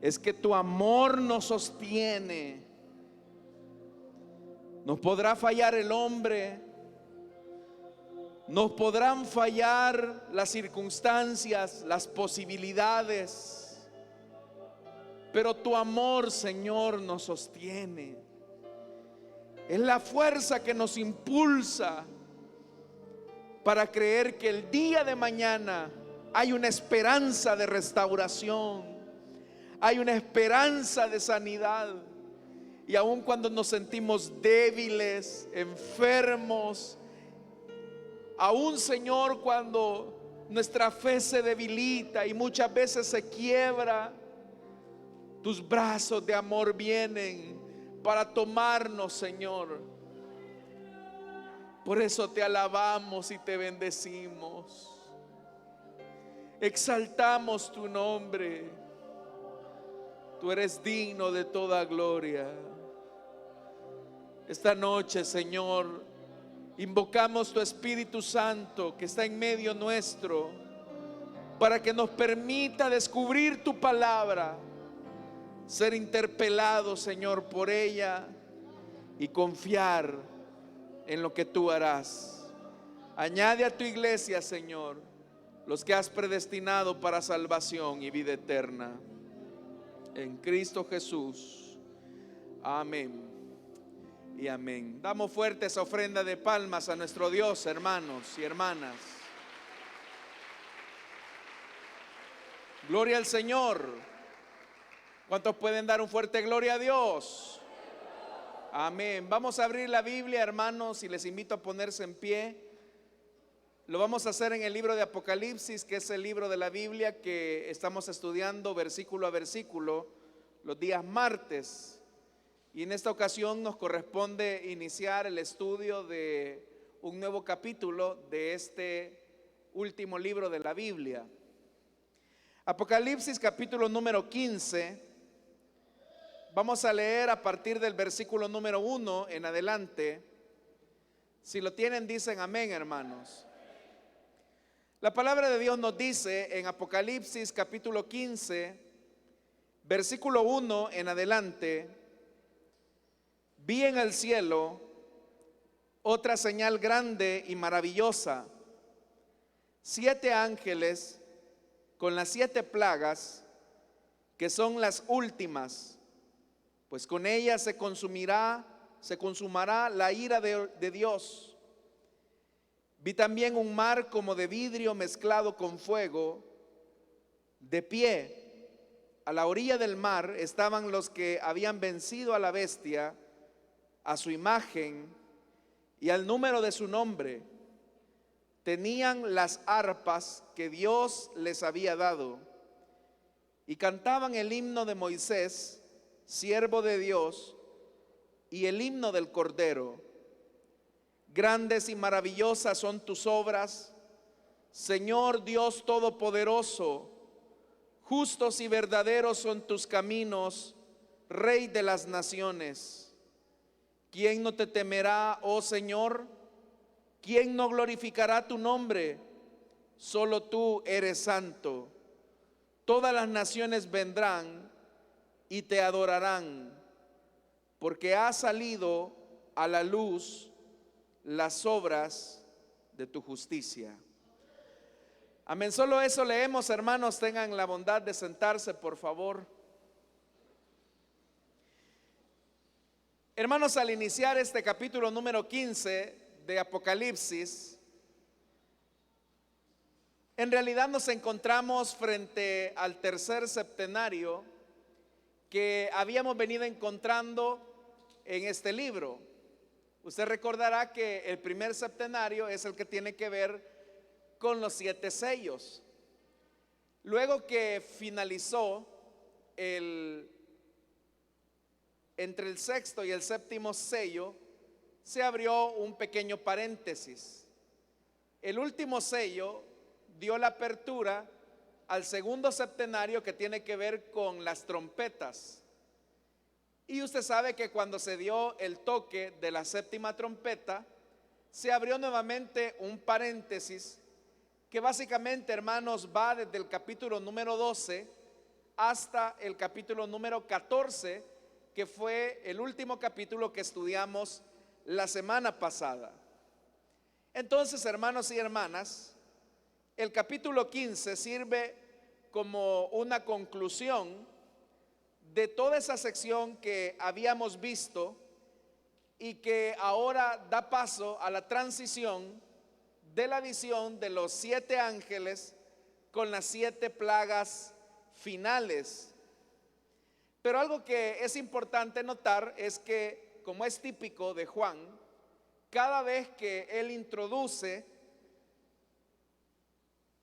es que tu amor nos sostiene. Nos podrá fallar el hombre, nos podrán fallar las circunstancias, las posibilidades, pero tu amor, Señor, nos sostiene. Es la fuerza que nos impulsa para creer que el día de mañana hay una esperanza de restauración, hay una esperanza de sanidad. Y aun cuando nos sentimos débiles, enfermos, aún, Señor, cuando nuestra fe se debilita y muchas veces se quiebra, tus brazos de amor vienen para tomarnos, Señor. Por eso te alabamos y te bendecimos. Exaltamos tu nombre. Tú eres digno de toda gloria. Esta noche, Señor, invocamos tu Espíritu Santo que está en medio nuestro, para que nos permita descubrir tu palabra, ser interpelado, Señor, por ella y confiar en lo que tú harás. Añade a tu iglesia, Señor, los que has predestinado para salvación y vida eterna. En Cristo Jesús. Amén y amén. Damos fuerte esa ofrenda de palmas a nuestro Dios, hermanos y hermanas. Gloria al Señor. ¿Cuántos pueden dar un fuerte gloria a Dios? Amén. Vamos a abrir la Biblia, hermanos, y les invito a ponerse en pie. Lo vamos a hacer en el libro de Apocalipsis, que es el libro de la Biblia que estamos estudiando versículo a versículo los días martes. Y en esta ocasión nos corresponde iniciar el estudio de un nuevo capítulo de este último libro de la Biblia. Apocalipsis capítulo número 15. Vamos a leer a partir del versículo número 1 en adelante. Si lo tienen, dicen amén, hermanos. La palabra de Dios nos dice en Apocalipsis capítulo 15, versículo 1 en adelante: vi en el cielo otra señal grande y maravillosa, 7 ángeles con las 7 plagas, que son las últimas, pues con ellas se consumará la ira de Dios. Vi también un mar como de vidrio mezclado con fuego. De pie a la orilla del mar estaban los que habían vencido a la bestia, a su imagen y al número de su nombre. Tenían las arpas que Dios les había dado y cantaban el himno de Moisés, siervo de Dios, y el himno del Cordero. Grandes y maravillosas son tus obras, Señor Dios Todopoderoso. Justos y verdaderos son tus caminos, Rey de las naciones. ¿Quién no te temerá, oh Señor? ¿Quién no glorificará tu nombre? Solo tú eres santo. Todas las naciones vendrán y te adorarán, porque ha salido a la luz las obras de tu justicia. Amén. Solo eso leemos, hermanos. Tengan la bondad de sentarse, por favor. Hermanos, al iniciar este capítulo número 15 de Apocalipsis, en realidad nos encontramos frente al tercer septenario que habíamos venido encontrando en este libro. Usted recordará que el primer septenario es el que tiene que ver con los 7 sellos. Luego que finalizó entre el sexto y el séptimo sello, se abrió un pequeño paréntesis. El último sello dio la apertura al segundo septenario, que tiene que ver con las trompetas. Y usted sabe que cuando se dio el toque de la séptima trompeta, se abrió nuevamente un paréntesis que básicamente, hermanos, va desde el capítulo número 12 hasta el capítulo número 14, que fue el último capítulo que estudiamos la semana pasada. Entonces, hermanos y hermanas, el capítulo 15 sirve como una conclusión de toda esa sección que habíamos visto y que ahora da paso a la transición de la visión de los 7 ángeles con las 7 plagas finales. Pero algo que es importante notar es que, como es típico de Juan, cada vez que él introduce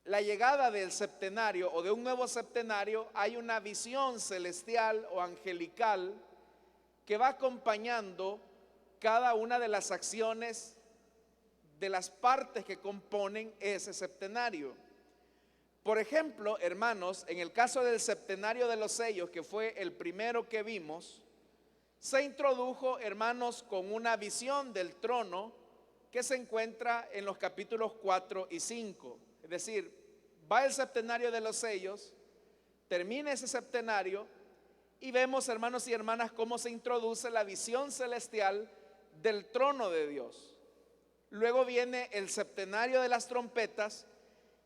la llegada del septenario o de un nuevo septenario, hay una visión celestial o angelical que va acompañando cada una de las acciones de las partes que componen ese septenario. Por ejemplo, hermanos, en el caso del septenario de los sellos, que fue el primero que vimos, se introdujo, hermanos, con una visión del trono que se encuentra en los capítulos 4 y 5. Es decir, va el septenario de los sellos, termina ese septenario y vemos, hermanos y hermanas, cómo se introduce la visión celestial del trono de Dios. Luego viene el septenario de las trompetas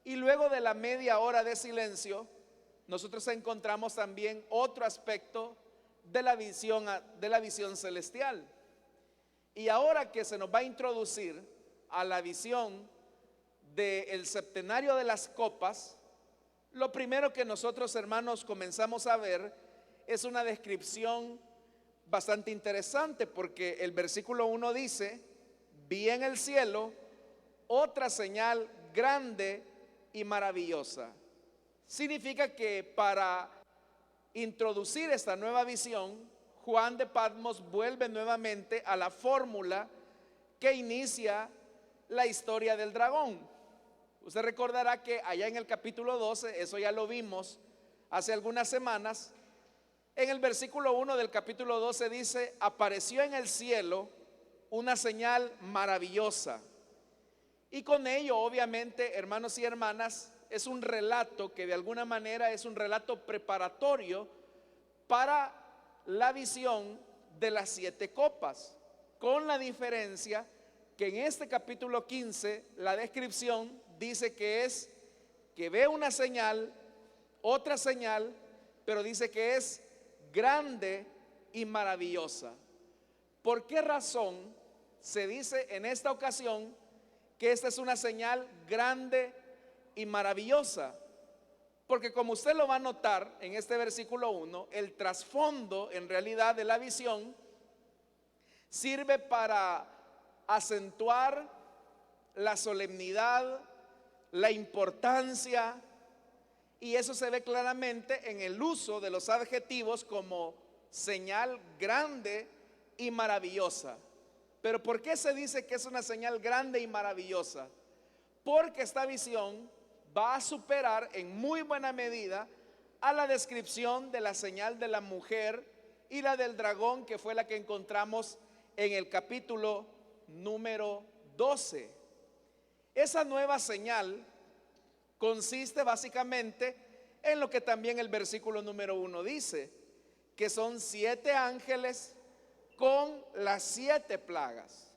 y luego de la media hora de silencio, nosotros encontramos también otro aspecto de la visión celestial. Y ahora que se nos va a introducir a la visión del septenario de las copas, lo primero que nosotros, hermanos, comenzamos a ver es una descripción bastante interesante, porque el versículo 1 dice: vi en el cielo otra señal grande y maravillosa. Significa que para introducir esta nueva visión, Juan de Patmos vuelve nuevamente a la fórmula que inicia la historia del dragón. Usted recordará que allá en el capítulo 12, eso ya lo vimos hace algunas semanas, en el versículo 1 del capítulo 12 dice: apareció en el cielo una señal maravillosa. Y con ello, obviamente, hermanos y hermanas, es un relato que de alguna manera es un relato preparatorio para la visión de las 7 copas, con la diferencia que en este capítulo 15 la descripción dice que ve una señal, otra señal, pero dice que es grande y maravillosa. ¿Por qué razón se dice en esta ocasión que esta es una señal grande y maravillosa? Porque, como usted lo va a notar en este versículo 1, el trasfondo en realidad de la visión sirve para acentuar la solemnidad, la importancia, y eso se ve claramente en el uso de los adjetivos como señal grande y maravillosa. Pero ¿por qué se dice que es una señal grande y maravillosa? Porque esta visión va a superar en muy buena medida a la descripción de la señal de la mujer y la del dragón, que fue la que encontramos en el capítulo número 12. Esa nueva señal consiste básicamente en lo que también el versículo número 1 dice, que son 7 ángeles con las 7 plagas.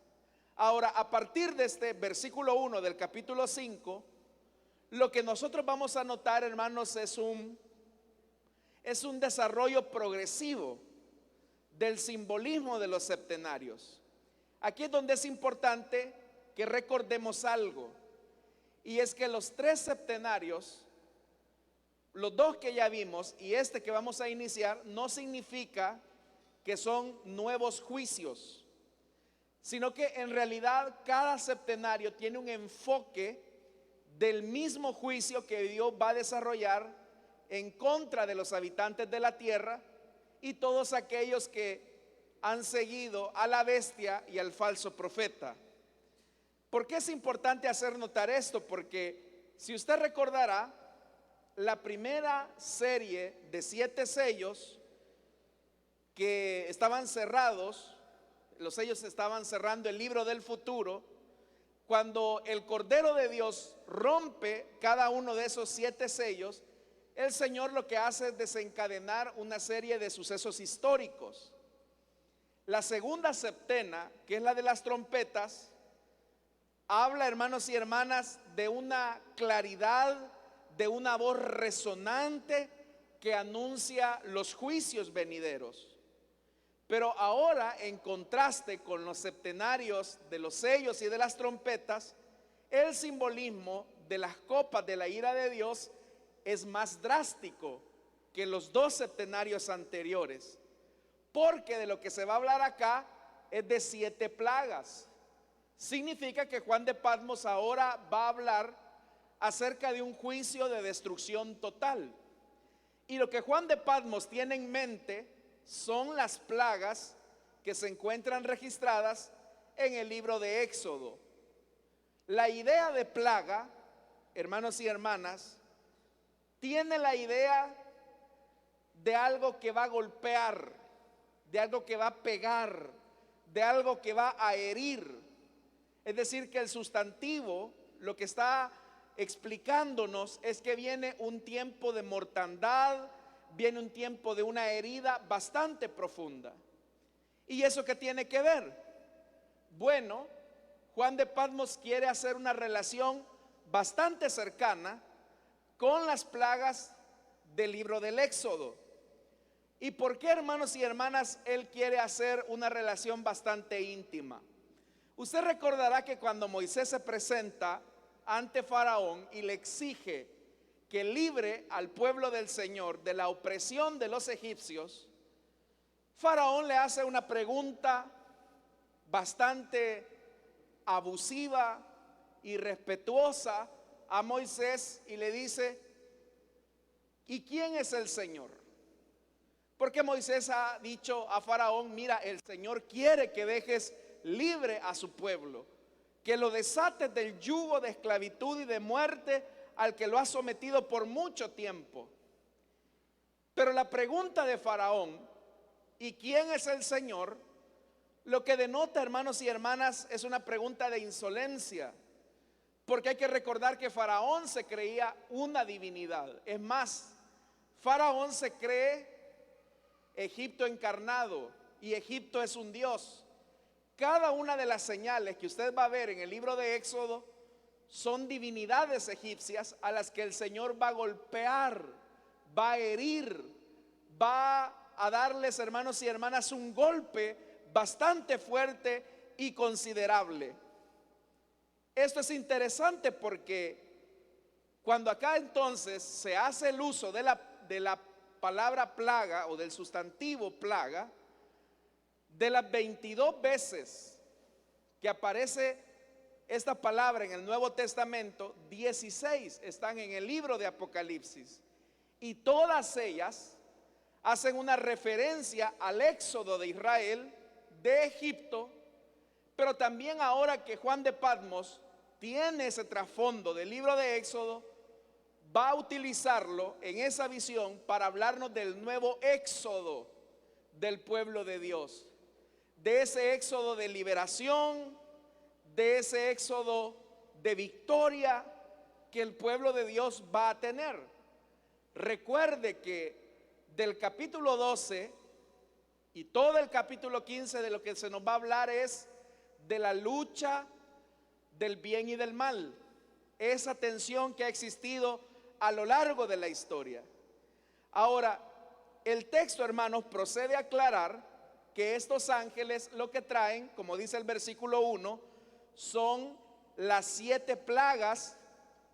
Ahora, a partir de este versículo 1 del capítulo 5, lo que nosotros vamos a notar, hermanos, es un desarrollo progresivo del simbolismo de los septenarios. Aquí es donde es importante que recordemos algo, y es que los 3 septenarios, los 2 que ya vimos y este que vamos a iniciar, no significa que son nuevos juicios, sino que en realidad cada septenario tiene un enfoque del mismo juicio que Dios va a desarrollar en contra de los habitantes de la tierra y todos aquellos que han seguido a la bestia y al falso profeta. ¿Por qué es importante hacer notar esto? Porque si usted recordará, la primera serie de 7 sellos que estaban cerrados, los sellos estaban cerrando el libro del futuro. Cuando el Cordero de Dios rompe cada uno de esos 7 sellos, el Señor lo que hace es desencadenar una serie de sucesos históricos. La segunda septena, que es la de las trompetas, habla, hermanos y hermanas, de una claridad, de una voz resonante que anuncia los juicios venideros. Pero ahora, en contraste con los septenarios de los sellos y de las trompetas, el simbolismo de las copas de la ira de Dios es más drástico que los dos septenarios anteriores, porque de lo que se va a hablar acá es de 7 plagas. Significa que Juan de Patmos ahora va a hablar acerca de un juicio de destrucción total. Y lo que Juan de Patmos tiene en mente son las plagas que se encuentran registradas en el libro de Éxodo. La idea de plaga, hermanos y hermanas, tiene la idea de algo que va a golpear, de algo que va a pegar, de algo que va a herir. Es decir, que el sustantivo lo que está explicándonos es que viene un tiempo de mortandad, viene un tiempo de una herida bastante profunda. ¿Y eso qué tiene que ver? Bueno, Juan de Patmos quiere hacer una relación bastante cercana con las plagas del libro del Éxodo. ¿Y por qué, hermanos y hermanas, él quiere hacer una relación bastante íntima? Usted recordará que cuando Moisés se presenta ante Faraón y le exige que libre al pueblo del Señor de la opresión de los egipcios, Faraón le hace una pregunta bastante abusiva y respetuosa a Moisés y le dice: ¿y quién es el Señor? Porque Moisés ha dicho a Faraón: mira, el Señor quiere que dejes libre a su pueblo, que lo desates del yugo de esclavitud y de muerte al que lo ha sometido por mucho tiempo. Pero la pregunta de Faraón, ¿y quién es el Señor?, lo que denota, hermanos y hermanas, es una pregunta de insolencia, porque hay que recordar que Faraón se creía una divinidad. Es más, Faraón se cree Egipto encarnado y Egipto es un dios. Cada una de las señales que usted va a ver en el libro de Éxodo son divinidades egipcias a las que el Señor va a golpear, va a herir, va a darles, hermanos y hermanas, un golpe bastante fuerte y considerable. Esto es interesante porque cuando acá entonces se hace el uso de la palabra plaga o del sustantivo plaga, de las 22 veces que aparece esta palabra en el Nuevo Testamento, 16 están en el libro de Apocalipsis, y todas ellas hacen una referencia al éxodo de Israel de Egipto, pero también ahora que Juan de Patmos tiene ese trasfondo del libro de Éxodo, va a utilizarlo en esa visión para hablarnos del nuevo éxodo del pueblo de Dios, de ese éxodo de liberación, de ese éxodo de victoria que el pueblo de Dios va a tener. Recuerde que del capítulo 12 y todo el capítulo 15 de lo que se nos va a hablar es de la lucha del bien y del mal, esa tensión que ha existido a lo largo de la historia. Ahora, el texto, hermanos, procede a aclarar que estos ángeles lo que traen, como dice el versículo 1, son las 7 plagas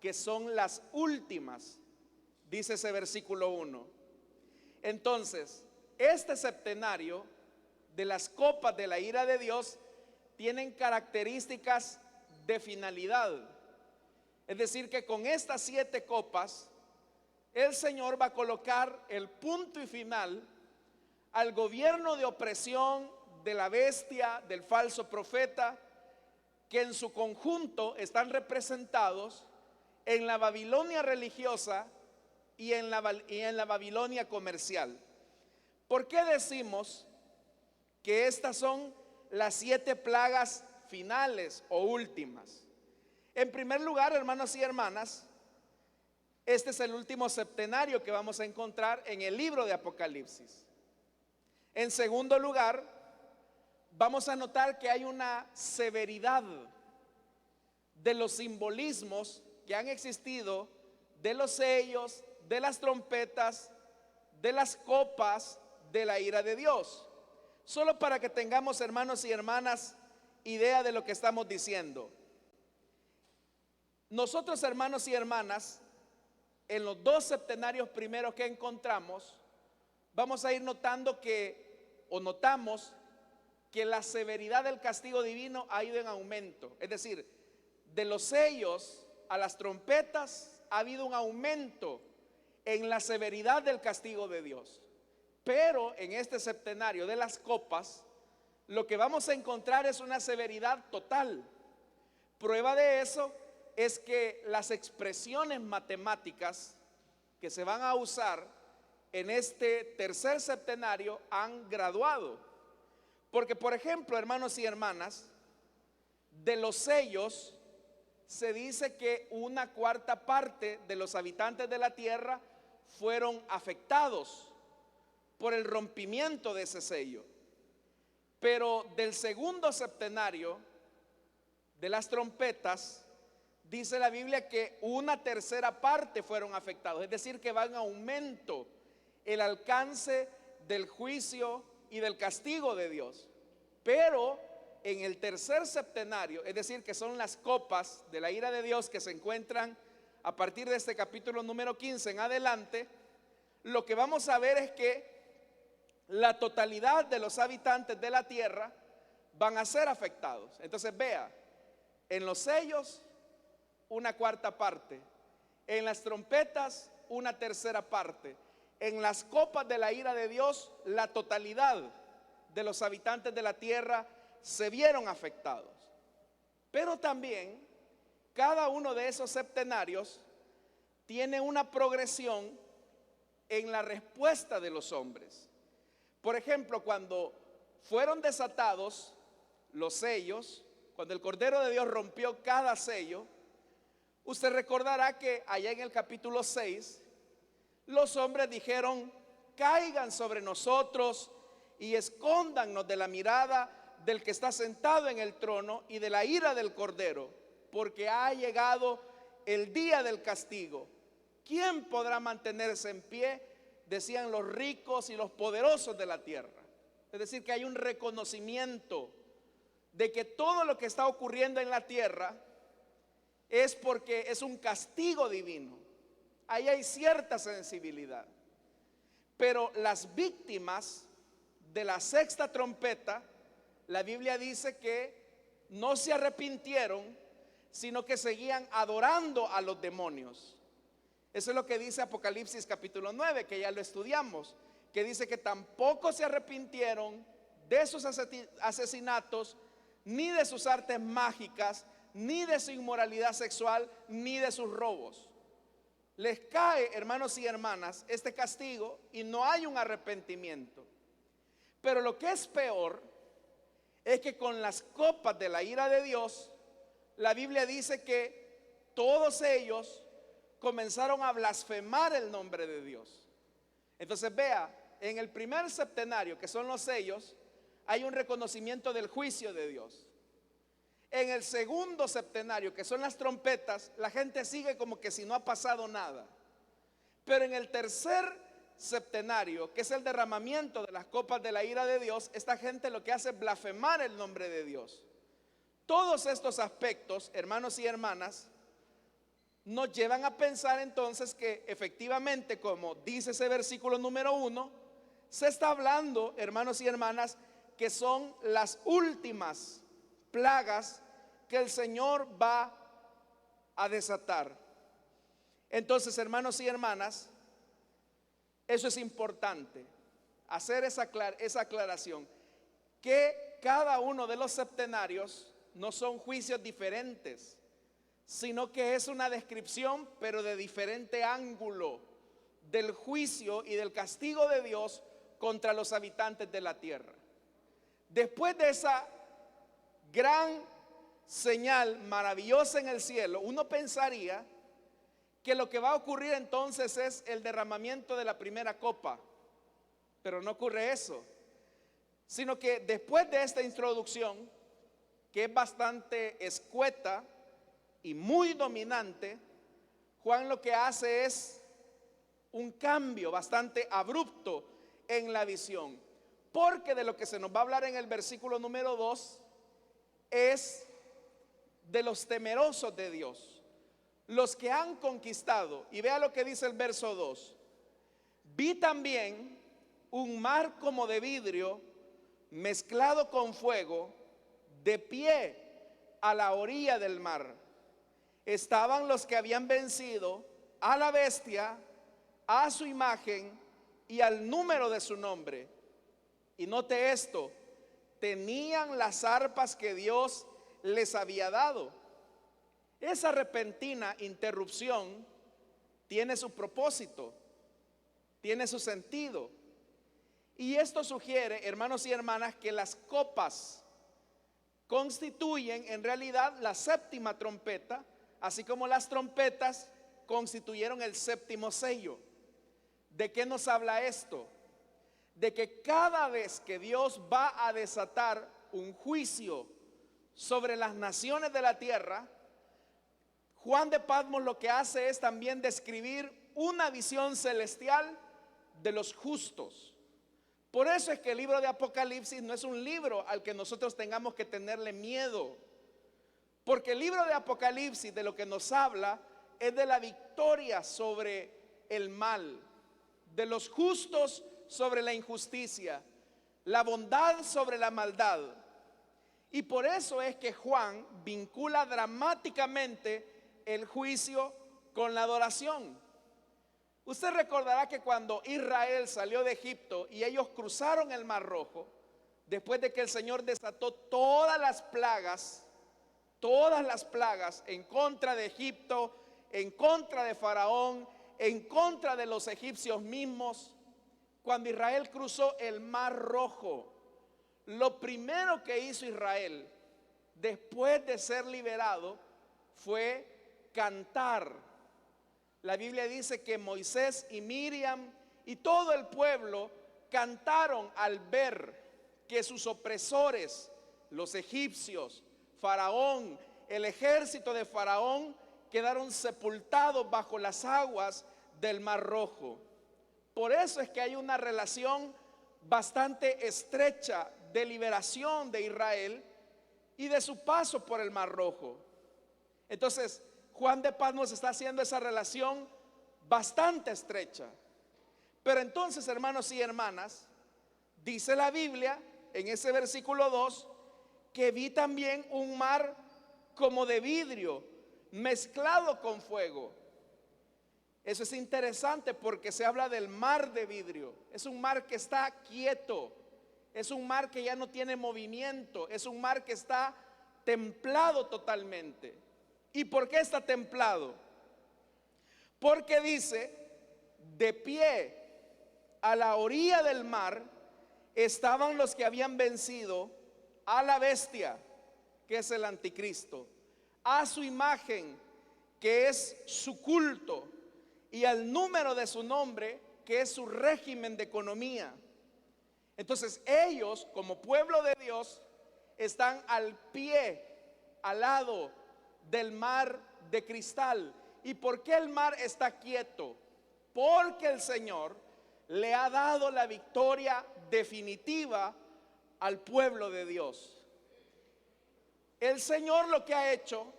que son las últimas, dice ese versículo 1. Entonces, este septenario de las copas de la ira de Dios tienen características de finalidad. Es decir, que con estas 7 copas el Señor va a colocar el punto y final al gobierno de opresión de la bestia, del falso profeta, que en su conjunto están representados en la Babilonia religiosa y en la Babilonia comercial. ¿Por qué decimos que estas son las 7 plagas finales o últimas? En primer lugar, hermanos y hermanas, Este es el último septenario que vamos a encontrar en el libro de Apocalipsis. En segundo lugar, vamos a notar que hay una severidad de los simbolismos que han existido, de los sellos, de las trompetas, de las copas de la ira de Dios. Solo para que tengamos, hermanos y hermanas, idea de lo que estamos diciendo. Nosotros, hermanos y hermanas, en los dos septenarios primeros que encontramos, vamos a ir notando notamos que la severidad del castigo divino ha ido en aumento. Es decir, de los sellos a las trompetas ha habido un aumento en la severidad del castigo de Dios. Pero en este septenario de las copas, lo que vamos a encontrar es una severidad total. Prueba de eso es que las expresiones matemáticas que se van a usar en este tercer septenario han graduado. Porque, por ejemplo, hermanos y hermanas, de los sellos se dice que una cuarta parte de los habitantes de la tierra fueron afectados por el rompimiento de ese sello. Pero del segundo septenario de las trompetas, dice la Biblia que una tercera parte fueron afectados. Es decir, que va en aumento el alcance del juicio y del castigo de Dios. Pero en el tercer septenario, es decir, que son las copas de la ira de Dios que se encuentran a partir de este capítulo número 15 en adelante, lo que vamos a ver es que la totalidad de los habitantes de la tierra van a ser afectados. Entonces vea, en los sellos una cuarta parte, en las trompetas una tercera parte, en las copas de la ira de Dios la totalidad de los habitantes de la tierra se vieron afectados. Pero también cada uno de esos septenarios tiene una progresión en la respuesta de los hombres. Por ejemplo, cuando fueron desatados los sellos, cuando el Cordero de Dios rompió cada sello, usted recordará que allá en el capítulo 6, los hombres dijeron: caigan sobre nosotros y escóndannos de la mirada del que está sentado en el trono y de la ira del Cordero, porque ha llegado el día del castigo. ¿Quién podrá mantenerse en pie?, decían los ricos y los poderosos de la tierra. Es decir, que hay un reconocimiento de que todo lo que está ocurriendo en la tierra es porque es un castigo divino. Ahí hay cierta sensibilidad. Pero las víctimas de la sexta trompeta, la Biblia dice que no se arrepintieron, sino que seguían adorando a los demonios. Eso es lo que dice Apocalipsis capítulo 9, que ya lo estudiamos, que dice que tampoco se arrepintieron de sus asesinatos, ni de sus artes mágicas, ni de su inmoralidad sexual, ni de sus robos. Les cae, hermanos y hermanas, este castigo y no hay un arrepentimiento. Pero lo que es peor es que con las copas de la ira de Dios, la Biblia dice que todos ellos comenzaron a blasfemar el nombre de Dios. Entonces vea, en el primer septenario, que son los sellos, hay un reconocimiento del juicio de Dios. En el segundo septenario, que son las trompetas, la gente sigue como que si no ha pasado nada. Pero en el tercer septenario, que es el derramamiento de las copas de la ira de Dios, esta gente lo que hace es blasfemar el nombre de Dios. Todos estos aspectos, hermanos y hermanas, nos llevan a pensar entonces que efectivamente, como dice ese versículo número 1, se está hablando, hermanos y hermanas, que son las últimas plagas que el Señor va a desatar. Entonces, hermanos y hermanas, eso es importante, hacer esa aclaración, que cada uno de los septenarios no son juicios diferentes, sino que es una descripción, pero de diferente ángulo, del juicio y del castigo de Dios contra los habitantes de la tierra. Después de esa gran señal maravillosa en el cielo, uno pensaría que lo que va a ocurrir entonces es el derramamiento de la primera copa. Pero no ocurre eso, sino que después de esta introducción, que es bastante escueta y muy dominante, Juan lo que hace es un cambio bastante abrupto en la visión. Porque de lo que se nos va a hablar en el versículo número 2 es de los temerosos de Dios, los que han conquistado. Y vea lo que dice el verso 2. Vi también un mar como de vidrio mezclado con fuego, de pie a la orilla del mar. Estaban los que habían vencido a la bestia, a su imagen y al número de su nombre. Y note esto, tenían las arpas que Dios les había dado. Esa repentina interrupción tiene su propósito, tiene su sentido. Y esto sugiere, hermanos y hermanas, que las copas constituyen en realidad la séptima trompeta, así como las trompetas constituyeron el séptimo sello. ¿De qué nos habla esto? De que cada vez que Dios va a desatar un juicio sobre las naciones de la tierra, Juan de Patmos lo que hace es también describir una visión celestial de los justos. Por eso es que el libro de Apocalipsis no es un libro al que nosotros tengamos que tenerle miedo, porque el libro de Apocalipsis de lo que nos habla es de la victoria sobre el mal, de los justos sobre la injusticia, la bondad sobre la maldad. Y por eso es que Juan vincula dramáticamente el juicio con la adoración. Usted recordará que cuando Israel salió de Egipto y ellos cruzaron el Mar Rojo, después de que el Señor desató todas las plagas en contra de Egipto, en contra de Faraón, en contra de los egipcios mismos, cuando Israel cruzó el Mar Rojo, lo primero que hizo Israel después de ser liberado fue cantar. La Biblia dice que Moisés y Miriam y todo el pueblo cantaron al ver que sus opresores, los egipcios, Faraón, el ejército de Faraón, quedaron sepultados bajo las aguas del Mar Rojo. Por eso es que hay una relación bastante estrecha de liberación de Israel y de su paso por el Mar Rojo. Entonces, Juan de Patmos está haciendo esa relación bastante estrecha. Pero entonces, hermanos y hermanas, dice la Biblia en ese versículo 2 que vi también un mar como de vidrio mezclado con fuego. Eso es interesante porque se habla del mar de vidrio. Es un mar que está quieto, es un mar que ya no tiene movimiento, es un mar que está templado totalmente. ¿Y por qué está templado? Porque dice, de pie a la orilla del mar estaban los que habían vencido a la bestia, que es el anticristo, a su imagen, que es su culto, y al número de su nombre, que es su régimen de economía. Entonces ellos, como pueblo de Dios, están al pie, al lado del mar de cristal. ¿Y por qué el mar está quieto? Porque el Señor le ha dado la victoria definitiva al pueblo de Dios. El Señor lo que ha hecho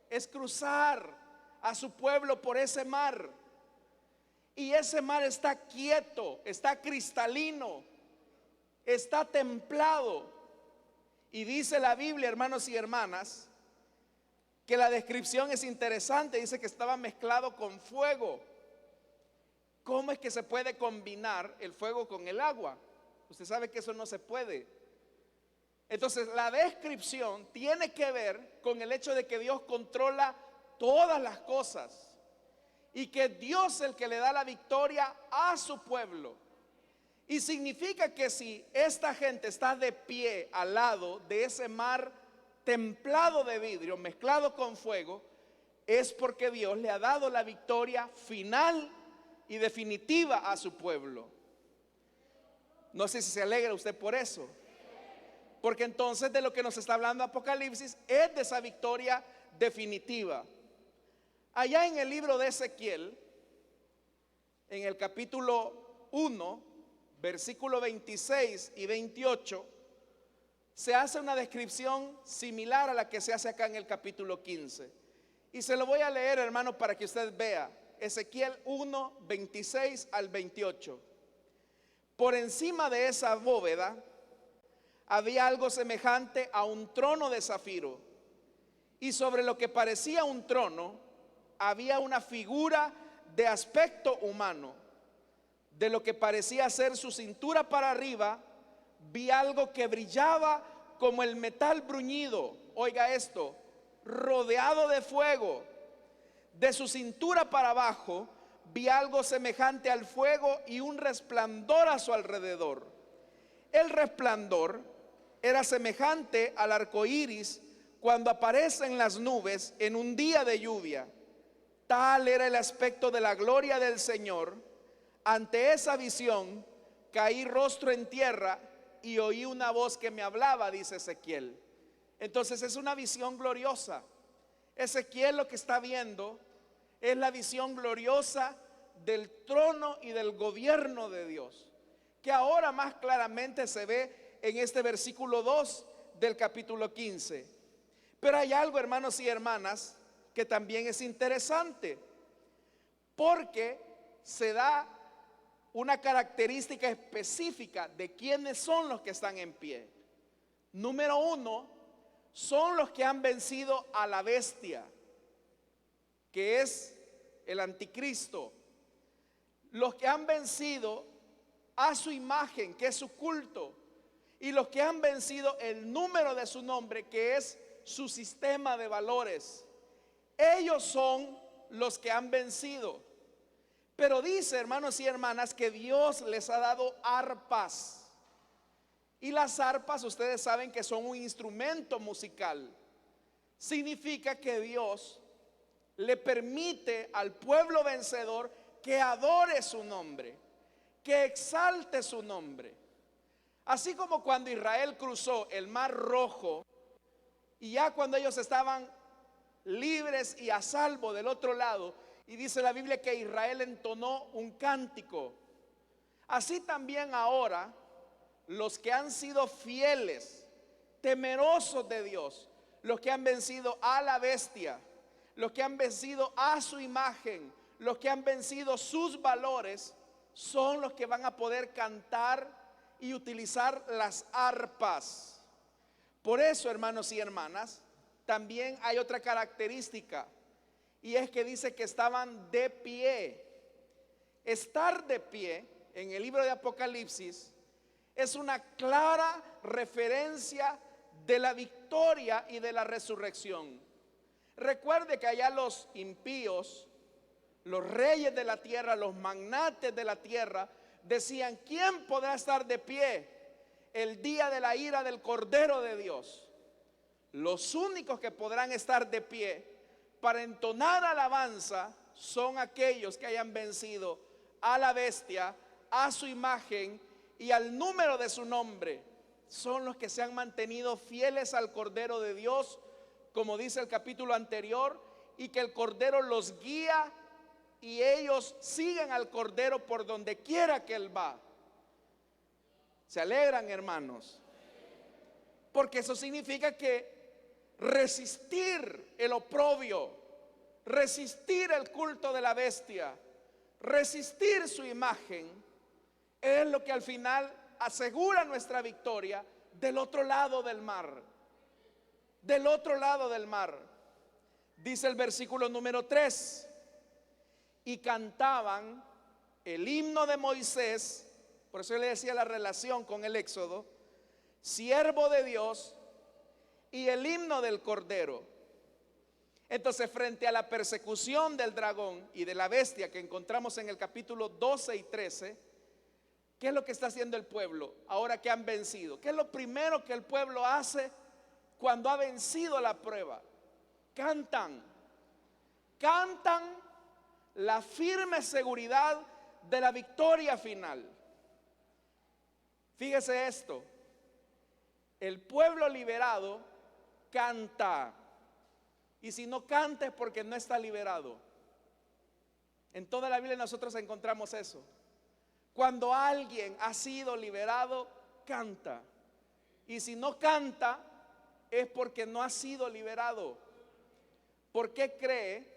es cruzar a su pueblo por ese mar. Y ese mar está quieto, está cristalino, está templado. Y dice la Biblia, hermanos y hermanas, que la descripción es interesante. Dice que estaba mezclado con fuego. ¿Cómo es que se puede combinar el fuego con el agua? Usted sabe que eso no se puede. Entonces la descripción tiene que ver con el hecho de que Dios controla todas las cosas y que Dios es el que le da la victoria a su pueblo. Y significa que si esta gente está de pie al lado de ese mar templado de vidrio mezclado con fuego, es porque Dios le ha dado la victoria final y definitiva a su pueblo. No sé si se alegra usted por eso, porque entonces de lo que nos está hablando Apocalipsis es de esa victoria definitiva. Allá en el libro de Ezequiel, en el capítulo 1, versículo 26 y 28, se hace una descripción similar a la que se hace acá en el capítulo 15. Y se lo voy a leer, hermano, para que usted vea. Ezequiel 1, 26 al 28. Por encima de esa bóveda había algo semejante a un trono de zafiro, y sobre lo que parecía un trono había una figura de aspecto humano. De lo que parecía ser su cintura para arriba, vi algo que brillaba como el metal bruñido. Oiga esto, rodeado de fuego. De su cintura para abajo vi algo semejante al fuego y un resplandor a su alrededor. El resplandor era semejante al arco iris cuando aparece en las nubes en un día de lluvia. Tal era el aspecto de la gloria del Señor. Ante esa visión caí rostro en tierra y oí una voz que me hablaba, dice Ezequiel. Entonces es una visión gloriosa. Ezequiel lo que está viendo es la visión gloriosa del trono y del gobierno de Dios, que ahora más claramente se ve en este versículo 2 del capítulo 15. Pero hay algo, hermanos y hermanas, que también es interesante, porque se da una característica específica de quiénes son los que están en pie. Número uno, son los que han vencido a la bestia, que es el anticristo. Los que han vencido a su imagen, que es su culto, y los que han vencido el número de su nombre, que es su sistema de valores. Ellos son los que han vencido. Pero dice, hermanos y hermanas, que Dios les ha dado arpas. Y las arpas, ustedes saben que son un instrumento musical. Significa que Dios le permite al pueblo vencedor que adore su nombre, que exalte su nombre. Así como cuando Israel cruzó el Mar Rojo, y ya cuando ellos estaban libres y a salvo del otro lado, y dice la Biblia que Israel entonó un cántico. Así también ahora los que han sido fieles, temerosos de Dios, los que han vencido a la bestia, los que han vencido a su imagen, los que han vencido sus valores, son los que van a poder cantar y utilizar las arpas. Por eso, hermanos y hermanas, también hay otra característica, y es que dice que estaban de pie. Estar de pie en el libro de Apocalipsis es una clara referencia de la victoria y de la resurrección. Recuerde que allá los impíos, los reyes de la tierra, los magnates de la tierra, decían: ¿quién podrá estar de pie el día de la ira del Cordero de Dios? Los únicos que podrán estar de pie para entonar alabanza son aquellos que hayan vencido a la bestia, a su imagen y al número de su nombre. Son los que se han mantenido fieles al Cordero de Dios, como dice el capítulo anterior, y que el Cordero los guía y ellos siguen al Cordero por donde quiera que Él va. ¿Se alegran, hermanos? Porque eso significa que resistir el oprobio, resistir el culto de la bestia, resistir su imagen, es lo que al final asegura nuestra victoria del otro lado del mar. Del otro lado del mar. Dice el versículo número 3: y cantaban el himno de Moisés. Por eso yo le decía la relación con el Éxodo, siervo de Dios, y el himno del Cordero. Entonces, frente a la persecución del dragón y de la bestia que encontramos en el capítulo 12 y 13, ¿qué es lo que está haciendo el pueblo ahora que han vencido? ¿Qué es lo primero que el pueblo hace cuando ha vencido la prueba? Cantan. cantan la firme seguridad de la victoria final. Fíjese esto, el pueblo liberado canta, y si no canta es porque no está liberado. En toda la Biblia nosotros encontramos eso. Cuando alguien ha sido liberado, canta, y si no canta es porque no ha sido liberado. ¿Por qué cree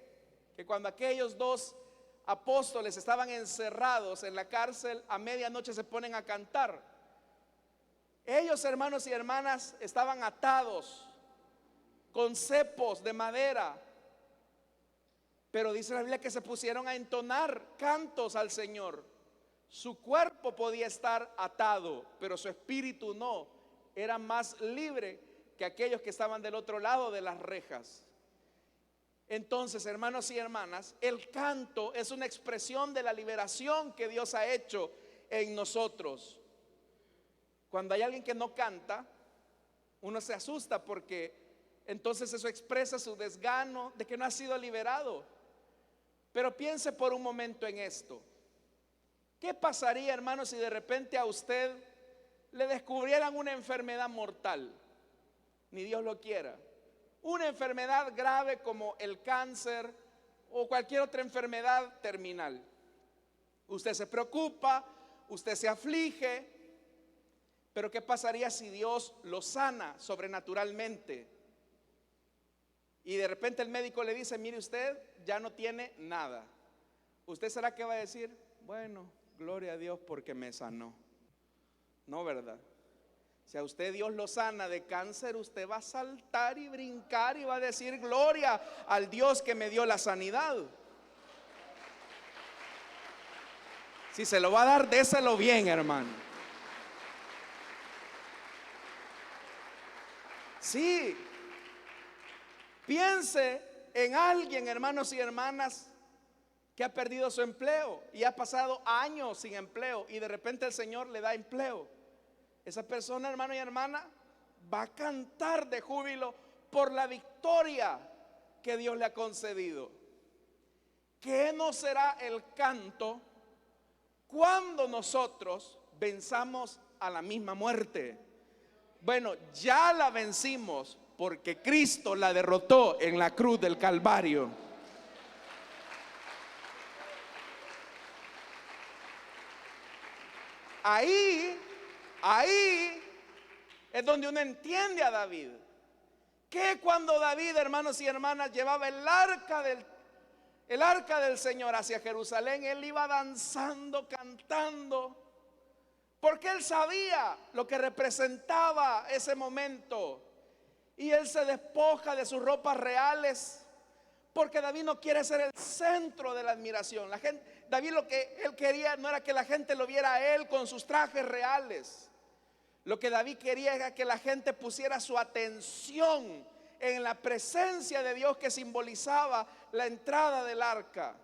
que cuando aquellos dos apóstoles estaban encerrados en la cárcel, a medianoche se ponen a cantar? Ellos, hermanos y hermanas, estaban atados con cepos de madera, pero dice la Biblia que se pusieron a entonar cantos al Señor. Su cuerpo podía estar atado, pero su espíritu no. Era más libre que aquellos que estaban del otro lado de las rejas. Entonces, hermanos y hermanas, el canto es una expresión de la liberación que Dios ha hecho en nosotros. Cuando hay alguien que no canta, uno se asusta porque entonces eso expresa su desgano de que no ha sido liberado. Pero piense por un momento en esto. ¿Qué pasaría, hermanos, si de repente a usted le descubrieran una enfermedad mortal? Ni Dios lo quiera. Una enfermedad grave como el cáncer o cualquier otra enfermedad terminal. Usted se preocupa, usted se aflige, pero ¿qué pasaría si Dios lo sana sobrenaturalmente? Y de repente el médico le dice, mire usted, ya no tiene nada. ¿Usted será que va a decir, bueno, gloria a Dios porque me sanó? No, ¿verdad? Si a usted Dios lo sana de cáncer, usted va a saltar y brincar y va a decir gloria al Dios que me dio la sanidad. Si se lo va a dar, déselo bien, hermano. Sí. Piense en alguien, hermanos y hermanas, que ha perdido su empleo y ha pasado años sin empleo y de repente el Señor le da empleo. Esa persona, hermano y hermana, va a cantar de júbilo por la victoria que Dios le ha concedido. ¿Qué no será el canto cuando nosotros venzamos a la misma muerte? Bueno, ya la vencimos porque Cristo la derrotó en la cruz del Calvario. Ahí es donde uno entiende a David. Que cuando David, hermanos y hermanas, llevaba el arca del Señor hacia Jerusalén, él iba danzando, cantando, porque él sabía lo que representaba ese momento. Y él se despoja de sus ropas reales, porque David no quiere ser el centro de la admiración. David lo que él quería no era que la gente lo viera a él con sus trajes reales. Lo que David quería era que la gente pusiera su atención en la presencia de Dios que simbolizaba la entrada del arca.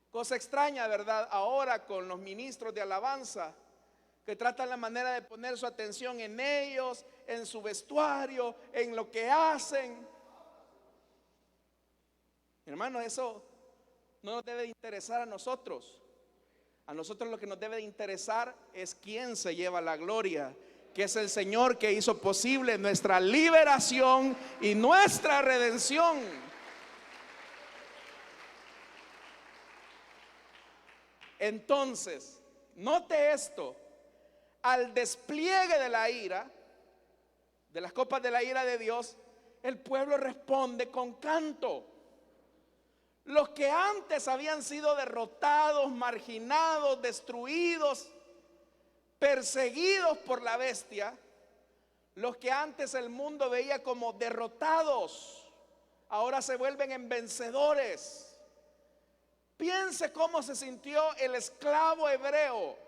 Cosa extraña, ¿verdad? Ahora con los ministros de alabanza, que tratan la manera de poner su atención en ellos, en su vestuario, en lo que hacen. Hermanos, eso no nos debe de interesar a nosotros. A nosotros lo que nos debe de interesar es quién se lleva la gloria, que es el Señor que hizo posible nuestra liberación y nuestra redención. Entonces, note esto. Al despliegue de la ira, de las copas de la ira de Dios, el pueblo responde con canto. Los que antes habían sido derrotados, marginados, destruidos, perseguidos por la bestia, los que antes el mundo veía como derrotados, ahora se vuelven en vencedores. Piense cómo se sintió el esclavo hebreo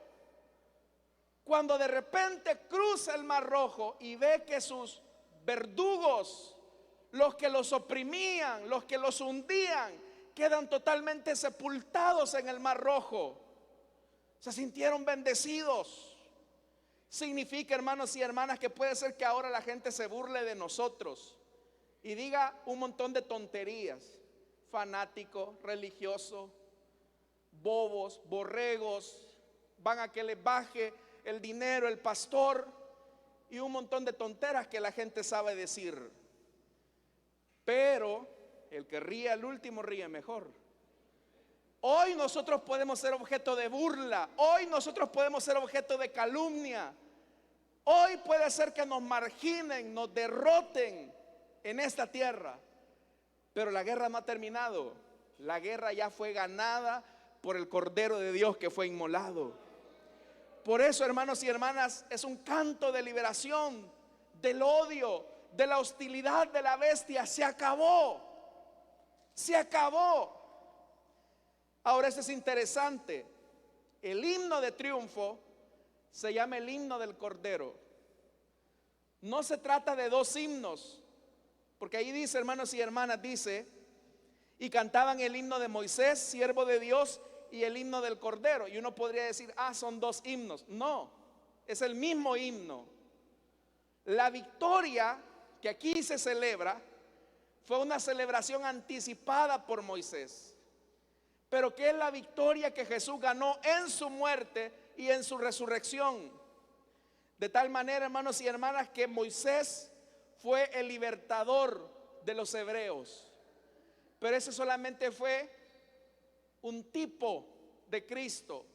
cuando de repente cruza el Mar Rojo y ve que sus verdugos, los que los oprimían, los que los hundían, quedan totalmente sepultados en el Mar Rojo. Se sintieron bendecidos. Significa, hermanos y hermanas, que puede ser que ahora la gente se burle de nosotros y diga un montón de tonterías. fanáticos, religiosos, bobos, borregos, van a que les baje el dinero el pastor y un montón de tonteras que la gente sabe decir. Pero el que ríe al último ríe mejor. Hoy nosotros podemos ser objeto de burla, hoy nosotros podemos ser objeto de calumnia, hoy puede ser que nos marginen, nos derroten en esta tierra, pero la guerra no ha terminado. La guerra ya fue ganada por el Cordero de Dios que fue inmolado. Por eso, hermanos y hermanas, es un canto de liberación del odio, de la hostilidad de la bestia. Se acabó, se acabó. Ahora, esto es interesante. El himno de triunfo se llama el himno del Cordero. No se trata de dos himnos, porque ahí dice, hermanos y hermanas, dice: y cantaban el himno de Moisés, siervo de Dios, y el himno del Cordero. Y uno podría decir, son dos himnos. No, es el mismo himno. La victoria que aquí se celebra fue una celebración anticipada por Moisés, pero que es la victoria que Jesús ganó en su muerte y en su resurrección. De tal manera, hermanos y hermanas, que Moisés fue el libertador de los hebreos, pero ese solamente fue un tipo de Cristo.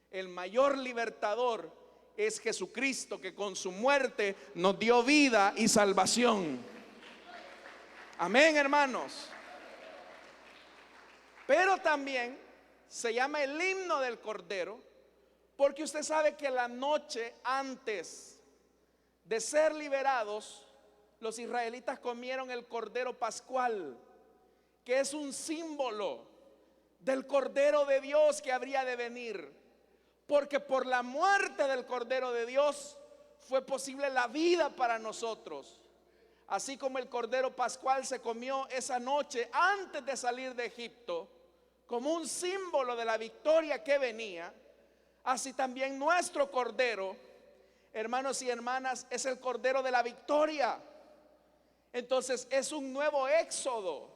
El mayor libertador es Jesucristo, que con su muerte nos dio vida y salvación. Amén, hermanos. Pero también se llama el himno del Cordero, porque usted sabe que la noche antes de ser liberados, los israelitas comieron el Cordero Pascual, que es un símbolo del Cordero de Dios que habría de venir, porque por la muerte del Cordero de Dios fue posible la vida para nosotros. Así como el Cordero Pascual se comió esa noche antes de salir de Egipto, como un símbolo de la victoria que venía, así también nuestro Cordero, hermanos y hermanas, es el Cordero de la victoria. Entonces es un nuevo éxodo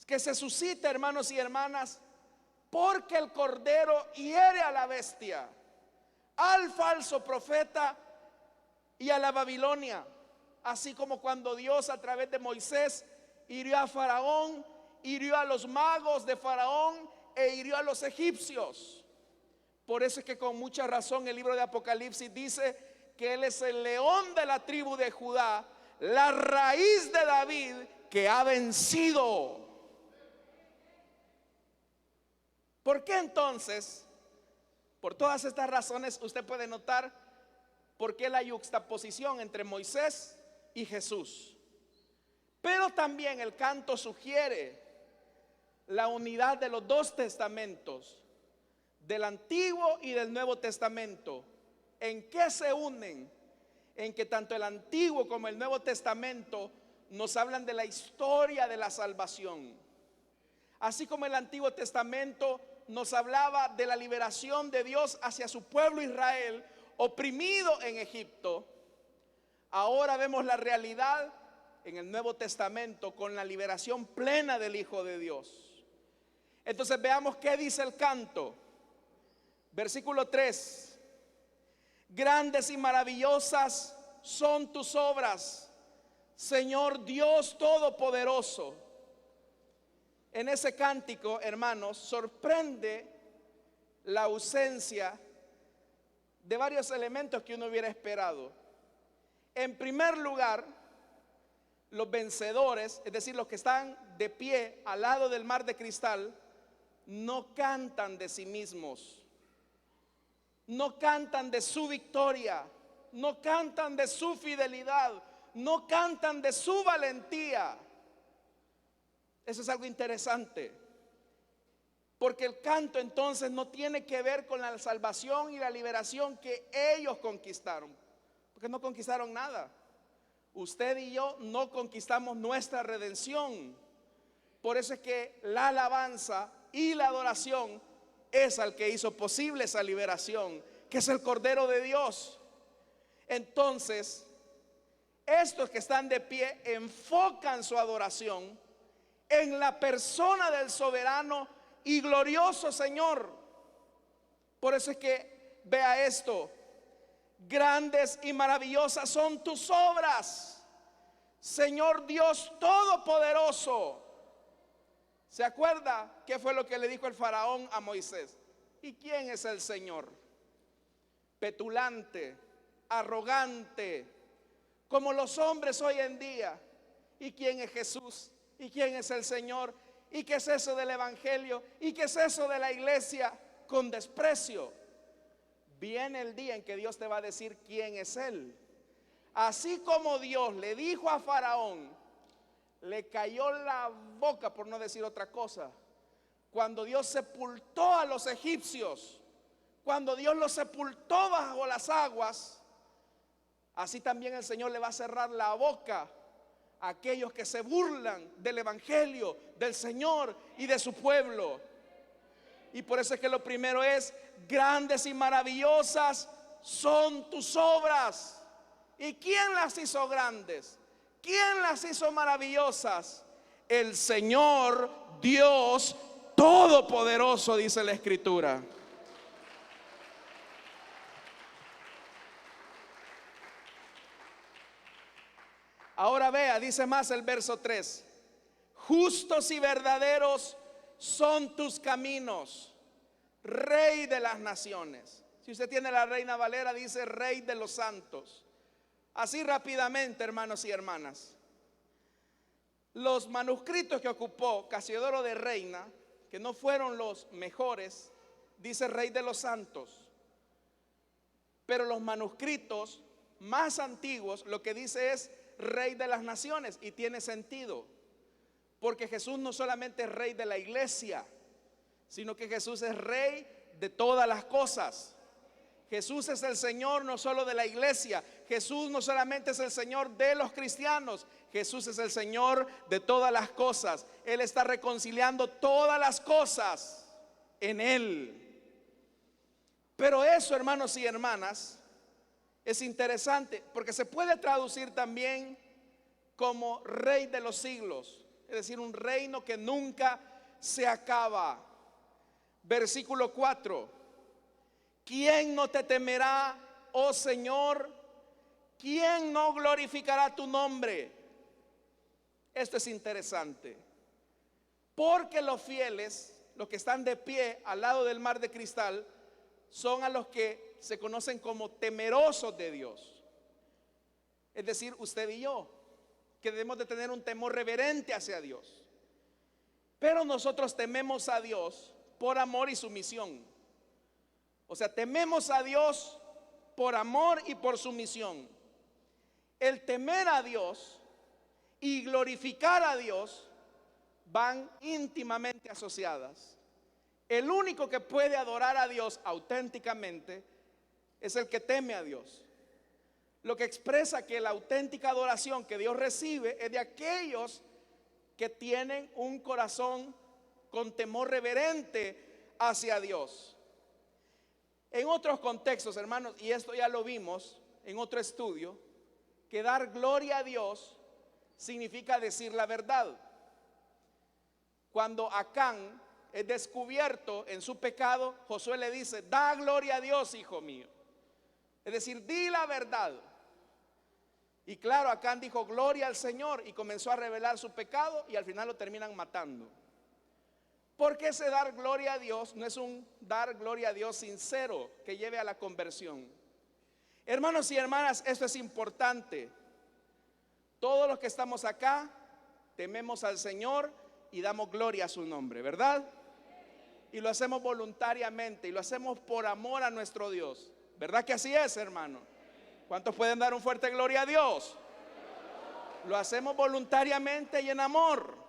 que se suscita, hermanos y hermanas, porque el Cordero hiere a la bestia, al falso profeta y a la Babilonia. Así como cuando Dios a través de Moisés hirió a Faraón, hirió a los magos de Faraón e hirió a los egipcios. Por eso es que con mucha razón el libro de Apocalipsis dice que Él es el león de la tribu de Judá, la raíz de David, que ha vencido. ¿Por qué entonces? Por todas estas razones usted puede notar por qué la yuxtaposición entre Moisés y Jesús. Pero también el canto sugiere la unidad de los dos testamentos, del Antiguo y del Nuevo Testamento. ¿En qué se unen? En que tanto el Antiguo como el Nuevo Testamento nos hablan de la historia de la salvación. Así como el Antiguo Testamento nos hablaba de la liberación de Dios hacia su pueblo Israel, oprimido en Egipto, ahora vemos la realidad en el Nuevo Testamento con la liberación plena del Hijo de Dios. Entonces veamos qué dice el canto. Versículo 3: grandes y maravillosas son tus obras, Señor Dios Todopoderoso. En ese cántico, hermanos, sorprende la ausencia de varios elementos que uno hubiera esperado. En primer lugar, los vencedores, es decir, los que están de pie al lado del mar de cristal, no cantan de sí mismos, no cantan de su victoria, no cantan de su fidelidad, no cantan de su valentía. Eso es algo interesante, porque el canto entonces no tiene que ver con la salvación y la liberación que ellos conquistaron, porque no conquistaron nada. Usted y yo no conquistamos nuestra redención. Por eso es que la alabanza y la adoración es al que hizo posible esa liberación, que es el Cordero de Dios. Entonces, estos que están de pie enfocan su adoración en la persona del soberano y glorioso Señor. Por eso es que vea esto: grandes y maravillosas son tus obras, Señor Dios Todopoderoso. ¿Se acuerda qué fue lo que le dijo el faraón a Moisés? ¿Y quién es el Señor? Petulante, arrogante, como los hombres hoy en día. ¿Y quién es Jesús? ¿Y quién es el Señor? ¿Y qué es eso del evangelio? ¿Y qué es eso de la iglesia? Con desprecio. Viene el día en que Dios te va a decir quién es Él. Así como Dios le dijo a Faraón, le cayó la boca, por no decir otra cosa, cuando Dios sepultó a los egipcios, cuando Dios los sepultó bajo las aguas, así también el Señor le va a cerrar la boca a aquellos que se burlan del evangelio, del Señor y de su pueblo. Y por eso es que lo primero es: grandes y maravillosas son tus obras. ¿Y quién las hizo grandes? ¿Quién las hizo maravillosas? El Señor Dios Todopoderoso, dice la Escritura. Ahora vea, dice más el verso 3: justos y verdaderos son tus caminos, Rey de las naciones. Si usted tiene la Reina Valera, dice Rey de los santos. Así rápidamente, hermanos y hermanas, los manuscritos que ocupó Casiodoro de Reina, que no fueron los mejores, dice Rey de los santos. Pero los manuscritos más antiguos lo que dice es Rey de las naciones, y tiene sentido, porque Jesús no solamente es Rey de la iglesia, sino que Jesús es Rey de todas las cosas. Jesús es el Señor no solo de la iglesia. Jesús no solamente es el Señor de los cristianos. Jesús es el Señor de todas las cosas. Él está reconciliando todas las cosas en Él. Pero eso, hermanos y hermanas, es interesante, porque se puede traducir también como Rey de los siglos, es decir, un reino que nunca se acaba. Versículo 4: ¿quién no te temerá, oh Señor? ¿Quién no glorificará tu nombre? Esto es interesante, porque los fieles, los que están de pie al lado del mar de cristal, son a los que se conocen como temerosos de Dios. Es decir, usted y yo, que debemos de tener un temor reverente hacia Dios. Pero nosotros tememos a Dios por amor y sumisión. O sea, tememos a Dios por amor y por sumisión. El temer a Dios y glorificar a Dios van íntimamente asociadas. El único que puede adorar a Dios auténticamente es el que teme a Dios. Lo que expresa que la auténtica adoración que Dios recibe es de aquellos que tienen un corazón con temor reverente hacia Dios. En otros contextos, hermanos, y esto ya lo vimos en otro estudio, que dar gloria a Dios significa decir la verdad. Cuando Acán es descubierto en su pecado, Josué le dice: da gloria a Dios, hijo mío. Es decir, di la verdad. Y claro, Acán dijo gloria al Señor y comenzó a revelar su pecado, y al final lo terminan matando. Porque ese dar gloria a Dios no es un dar gloria a Dios sincero que lleve a la conversión. Hermanos y hermanas, esto es importante. Todos los que estamos acá tememos al Señor y damos gloria a su nombre, ¿verdad? Y lo hacemos voluntariamente y lo hacemos por amor a nuestro Dios. ¿Verdad que así es, hermano? ¿Cuántos pueden dar un fuerte gloria a Dios? Lo hacemos voluntariamente y en amor.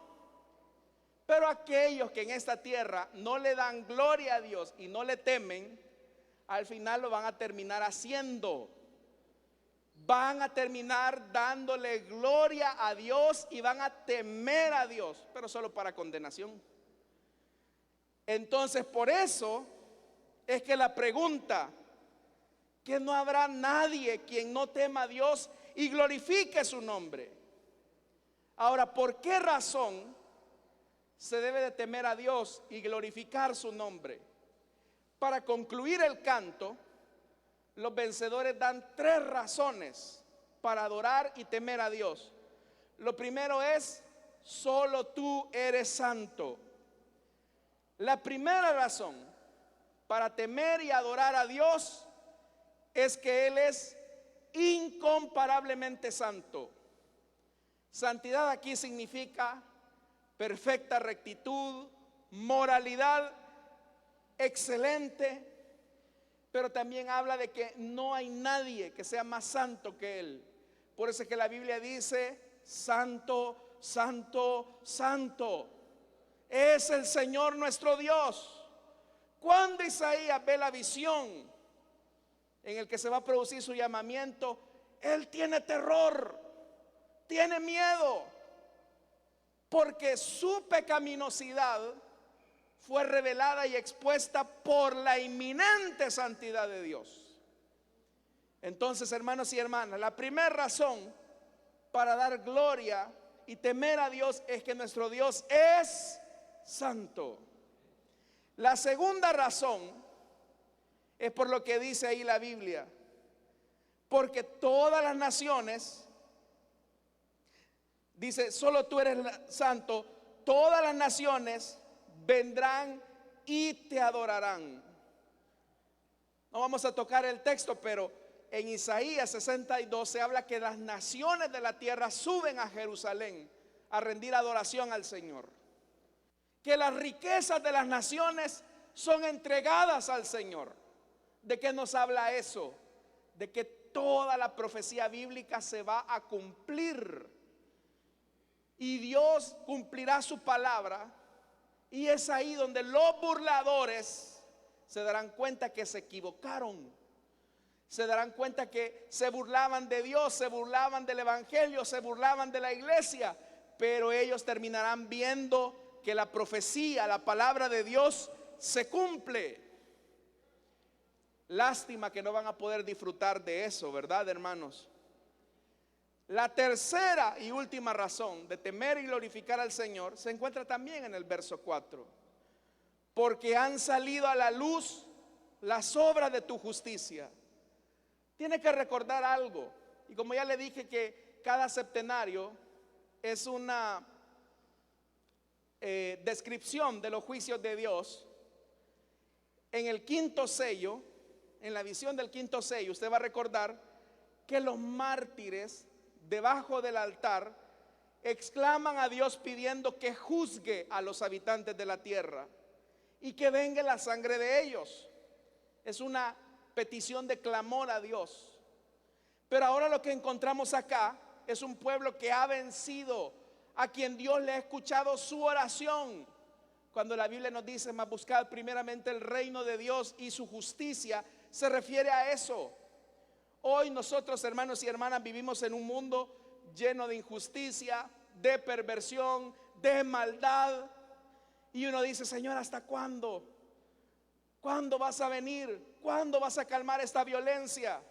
Pero aquellos que en esta tierra no le dan gloria a Dios y no le temen, al final lo van a terminar haciendo. Van a terminar dándole gloria a Dios y van a temer a Dios, pero solo para condenación. Entonces, por eso es que la pregunta, que no habrá nadie quien no tema a Dios y glorifique su nombre. Ahora, ¿por qué razón se debe de temer a Dios y glorificar su nombre. Para concluir el canto, los vencedores dan 3 razones para adorar y temer a Dios. Lo primero es: solo tú eres santo. La primera razón para temer y adorar a Dios es que Él es incomparablemente santo. Santidad aquí significa perfecta rectitud, moralidad excelente, pero también habla de que no hay nadie que sea más santo que Él. Por eso es que la Biblia dice: santo, santo, santo es el Señor nuestro Dios. Cuando Isaías ve la visión en el que se va a producir su llamamiento, él tiene terror, tiene miedo, porque su pecaminosidad fue revelada y expuesta por la inminente santidad de Dios. Entonces, hermanos y hermanas, la primera razón para dar gloria y temer a Dios es que nuestro Dios es santo. La segunda razón es por lo que dice ahí la Biblia: porque todas las naciones, dice, solo tú eres santo, todas las naciones vendrán y te adorarán. No vamos a tocar el texto, pero en Isaías 62 se habla que las naciones de la tierra suben a Jerusalén a rendir adoración al Señor, que las riquezas de las naciones son entregadas al Señor. ¿De qué nos habla eso? De que toda la profecía bíblica se va a cumplir y Dios cumplirá su palabra. Y es ahí donde los burladores se darán cuenta que se equivocaron. Se darán cuenta que se burlaban de Dios, se burlaban del evangelio, se burlaban de la iglesia. Pero ellos terminarán viendo que la profecía, la palabra de Dios se cumple. Lástima que no van a poder disfrutar de eso, ¿verdad, hermanos? La tercera y última razón de temer y glorificar al Señor se encuentra también en el verso 4. Porque han salido a la luz las obras de tu justicia. Tiene que recordar algo. Y como ya le dije que cada septenario es una descripción de los juicios de Dios, en el quinto sello, en la visión del quinto sello, usted va a recordar que los mártires debajo del altar exclaman a Dios pidiendo que juzgue a los habitantes de la tierra y que venga la sangre de ellos. Es una petición de clamor a Dios. Pero ahora lo que encontramos acá es un pueblo que ha vencido, a quien Dios le ha escuchado su oración. Cuando la Biblia nos dice: mas buscad primeramente el reino de Dios y su justicia, se refiere a eso. Hoy nosotros, hermanos y hermanas, vivimos en un mundo lleno de injusticia, de perversión, de maldad. Y uno dice: Señor, ¿hasta cuándo? ¿Cuándo vas a venir? ¿Cuándo vas a calmar esta violencia?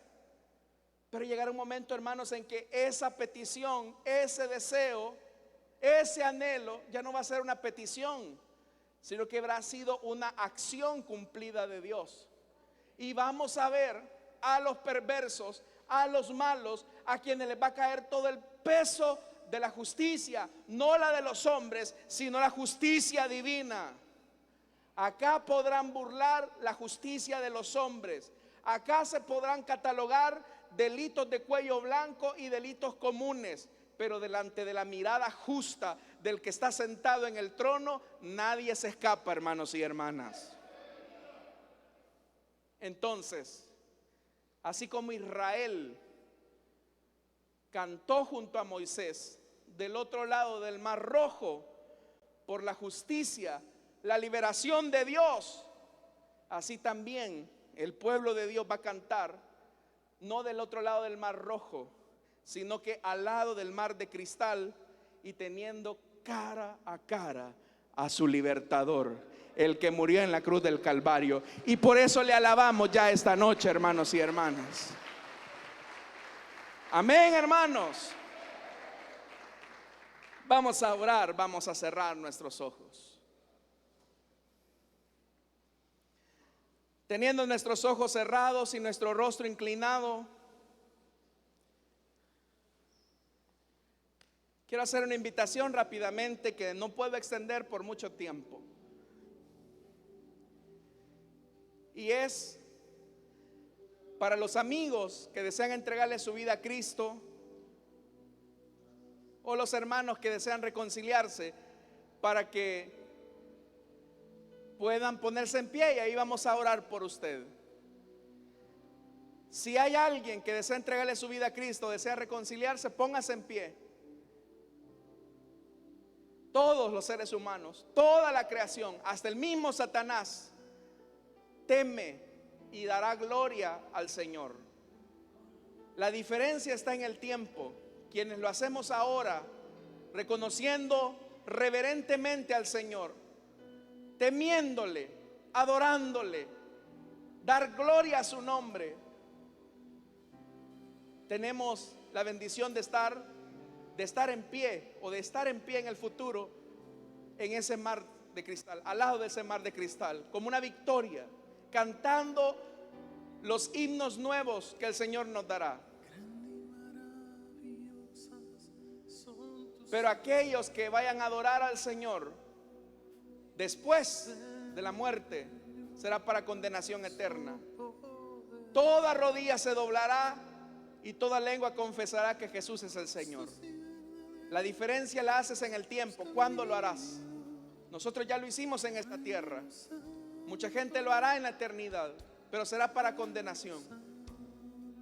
Pero llegará un momento, hermanos, en que esa petición, ese deseo, ese anhelo ya no va a ser una petición, sino que habrá sido una acción cumplida de Dios. Y vamos a ver a los perversos, a los malos, a quienes les va a caer todo el peso de la justicia, no la de los hombres, sino la justicia divina. Acá podrán burlar la justicia de los hombres. Acá se podrán catalogar delitos de cuello blanco y delitos comunes, pero delante de la mirada justa del que está sentado en el trono, nadie se escapa, hermanos y hermanas. Entonces, así como Israel cantó junto a Moisés del otro lado del Mar Rojo por la justicia, la liberación de Dios, así también el pueblo de Dios va a cantar, no del otro lado del Mar Rojo, sino que al lado del mar de cristal, y teniendo cara a cara a su libertador, el que murió en la cruz del Calvario. Y por eso le alabamos ya esta noche, hermanos y hermanas. Amén, hermanos. Vamos a orar, vamos a cerrar nuestros ojos. Teniendo nuestros ojos cerrados y nuestro rostro inclinado, quiero hacer una invitación rápidamente que no puedo extender por mucho tiempo. Y es para los amigos que desean entregarle su vida a Cristo, o los hermanos que desean reconciliarse, para que puedan ponerse en pie y ahí vamos a orar por usted. Si hay alguien que desea entregarle su vida a Cristo, desea reconciliarse, póngase en pie. Todos los seres humanos, toda la creación, hasta el mismo Satanás, teme y dará gloria al Señor. La diferencia está en el tiempo. Quienes lo hacemos ahora, reconociendo reverentemente al Señor, temiéndole, adorándole, dar gloria a su nombre, tenemos la bendición de estar en pie, o de estar en pie en el futuro, en ese mar de cristal, al lado de ese mar de cristal, como una victoria, cantando los himnos nuevos que el Señor nos dará. Pero aquellos que vayan a adorar al Señor después de la muerte, será para condenación eterna. Toda rodilla se doblará y toda lengua confesará que Jesús es el Señor. La diferencia la haces en el tiempo. ¿Cuándo lo harás? Nosotros ya lo hicimos en esta tierra. Mucha gente lo hará en la eternidad, pero será para condenación.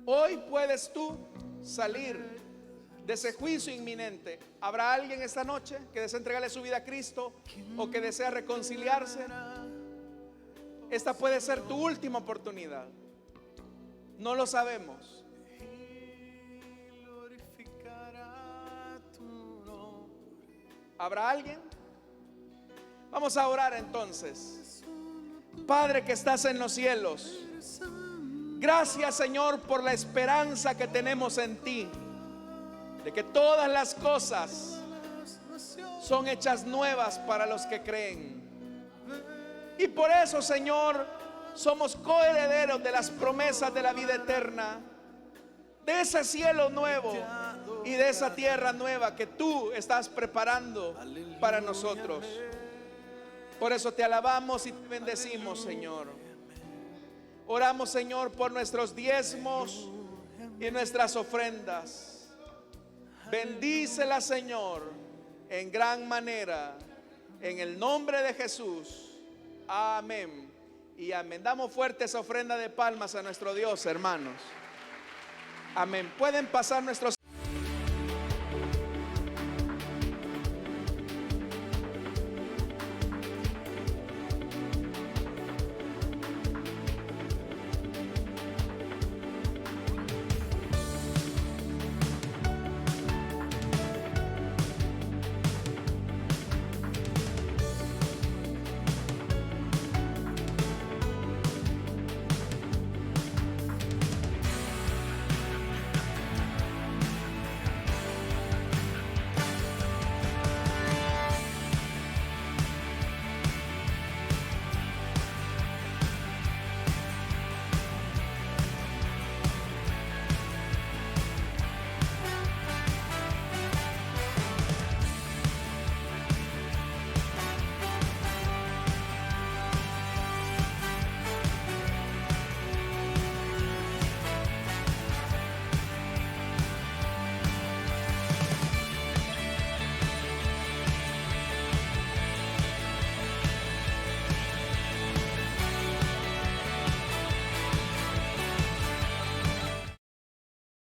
Hoy puedes tú salir de ese juicio inminente. ¿Habrá alguien esta noche que desea entregarle su vida a Cristo o que desea reconciliarse? Esta puede ser tu última oportunidad. No lo sabemos. ¿Habrá alguien? Vamos a orar entonces. Padre que estás en los cielos, gracias, Señor, por la esperanza que tenemos en ti, de que todas las cosas son hechas nuevas para los que creen. Y por eso, Señor, somos coherederos de las promesas de la vida eterna, de ese cielo nuevo y de esa tierra nueva que tú estás preparando para nosotros. Por eso te alabamos y te bendecimos, Señor. Oramos, Señor, por nuestros diezmos y nuestras ofrendas. Bendícela, Señor, en gran manera, en el nombre de Jesús. Amén y amén. Damos fuerte esa ofrenda de palmas a nuestro Dios, hermanos. Amén. Pueden pasar nuestros